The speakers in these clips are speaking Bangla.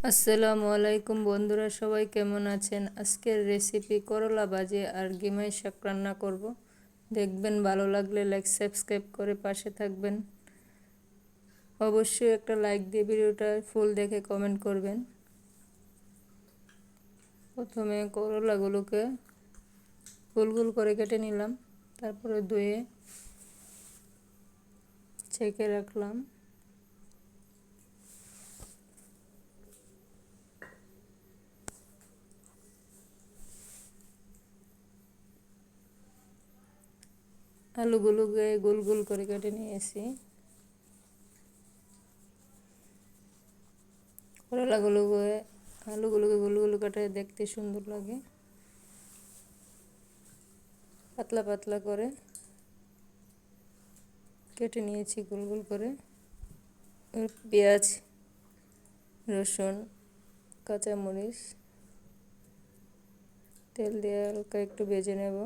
আসসালামু আলাইকুম বন্ধুরা, সবাই কেমন আছেন? আজকের রেসিপি করলা ভাজি আর গিমাই শাক রান্না করব। দেখবেন, ভালো লাগলে লাইক সাবস্ক্রাইব করে পাশে থাকবেন। অবশ্যই একটা লাইক দিয়ে ভিডিওটা ফুল দেখে কমেন্ট করবেন। প্রথমে করলাগুলোকে গোল গোল করে কেটে নিলাম, তারপরে ধুয়ে ছেঁকে রাখলাম। আলুগুলোকে গোল গোল করে কেটে নিয়েছি। আলুগুলোকে গোল গোল কাটে দেখতে সুন্দর লাগে। পাতলা পাতলা করে কেটে নিয়েছি গোল গোল করে। পেঁয়াজ, রসুন, কাঁচামরিচ তেল দিয়ে হালকা একটু ভেজে নেব।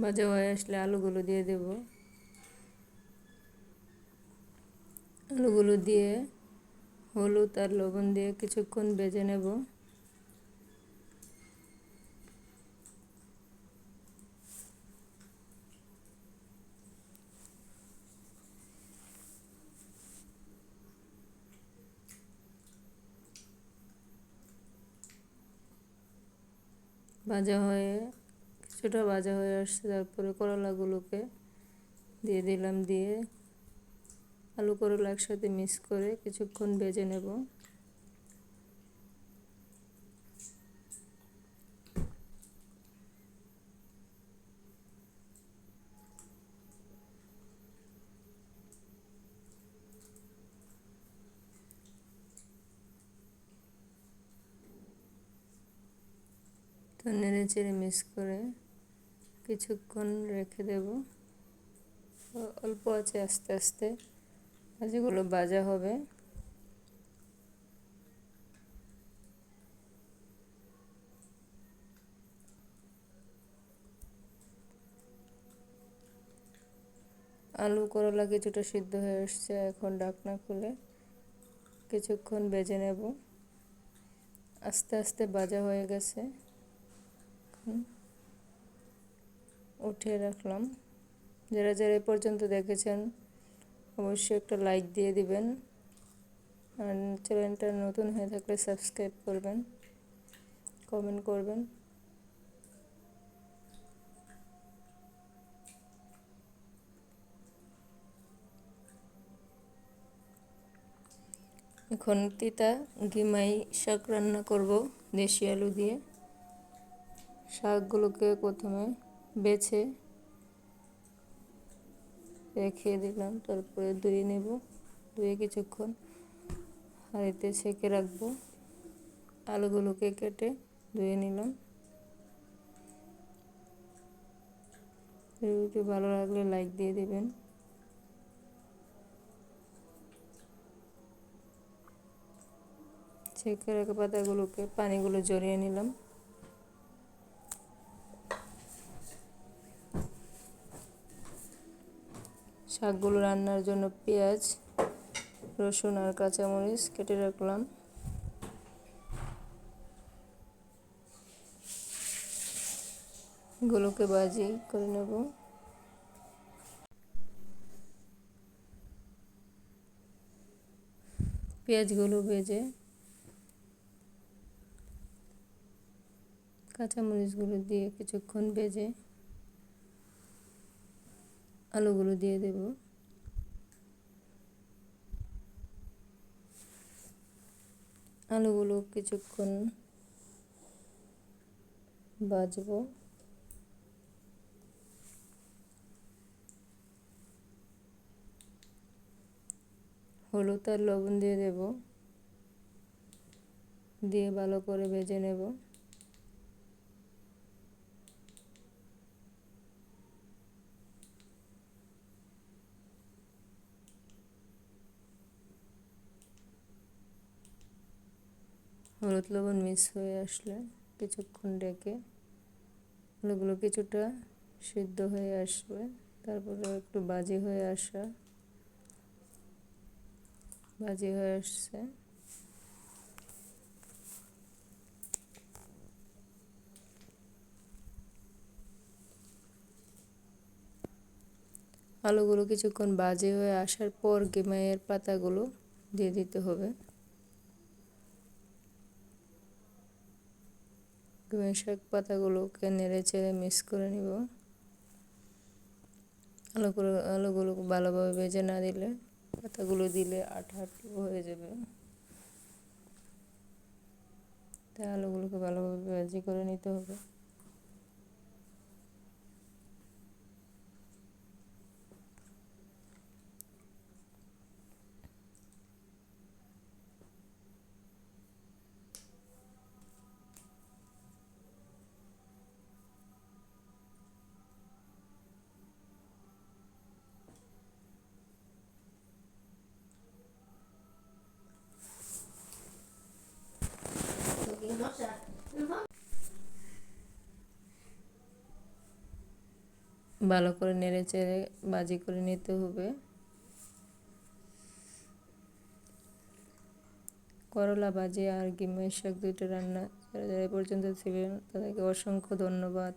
ভাজা হয়ে আসলে আলুগুলো দিয়ে দেব। আলুগুলো দিয়ে হলুদ আর লবণ দিয়ে কিছুক্ষণ ভেজে নেব। কিছুটা ভাজা হয়ে আসছে, তারপরে করলাগুলোকে দিয়ে দিলাম। দিয়ে আলু করলা একসাথে মিক্স করে কিছুক্ষণ ভেজে নেব। তো নেড়ে চেড়ে মিক্স করে কিছুক্ষণ রেখে দেব। অল্প আছে, আস্তে আস্তে ভাজিগুলো ভাজা হবে। আলু করলা কিছুটা সিদ্ধ হয়ে আসছে, এখন ঢাকনা খুলে কিছুক্ষণ ভেজে নেব। আস্তে আস্তে ভাজা হয়ে গেছে, উঠিয়ে রাখলাম। যারা যারা এ পর্যন্ত দেখেছেন অবশ্যই একটা লাইক দিয়ে দিবেন, আর চ্যানেলটা নতুন হয়ে থাকলে সাবস্ক্রাইব করবেন, কমেন্ট করবেন। এখন তিতা গিমাই শাক রান্না করব দেশি আলু দিয়ে। শাকগুলোকে প্রথমে বেছে রেখে দিলাম, তারপরে ধুয়ে নেব। ধুয়ে কিছুক্ষণ হাঁড়িতে ছেঁকে রাখবো। আলুগুলোকে কেটে ধুয়ে নিলাম। ভিডিওটি ভালো লাগলে লাইক দিয়ে দেবেন। ছেঁকে রাখা পাতাগুলোকে পানিগুলো ঝরিয়ে নিলাম। শাকগুলো রান্নার জন্য পেঁয়াজ, রসুন আর কাঁচামরিচ কেটে রাখলাম। এগুলোকে ভাজি করে নেব। পেঁয়াজগুলো ভেজে কাঁচামরিচগুলো দিয়ে কিছুক্ষণ ভেজে আলুগুলো দিয়ে দেব। আলুগুলো কিছুক্ষণ ভাজবো। হলুদ আর লবণ দিয়ে দেব, দিয়ে ভালো করে ভেজে নেব। হলুদ লবণ মিক্স হয়ে আসলে কিছুক্ষণ ডেকে আলুগুলো কিছুটা সিদ্ধ হয়ে আসবে, তারপরে একটু ভাজি হয়ে আসছে। আলুগুলো কিছুক্ষণ ভাজি হয়ে আসার পর গিমাইয়ের পাতাগুলো দিয়ে দিতে হবে। গিমাই শাক পাতাগুলোকে নেড়ে চেড়ে মিক্স করে নিব। আলুগুলো ভালোভাবে ভেজে না দিলে পাতাগুলো দিলে আঠা হয়ে যাবে, তাই আলুগুলোকে ভালোভাবে ভাজি করে নিতে হবে। ভালো করে নেড়ে চেড়ে ভাজি করে নিতে হবে। করলা ভাজি আর গিমাই শাক দুইটা রান্না যারা যারা এ পর্যন্ত ছিলেন তাদেরকে অসংখ্য ধন্যবাদ।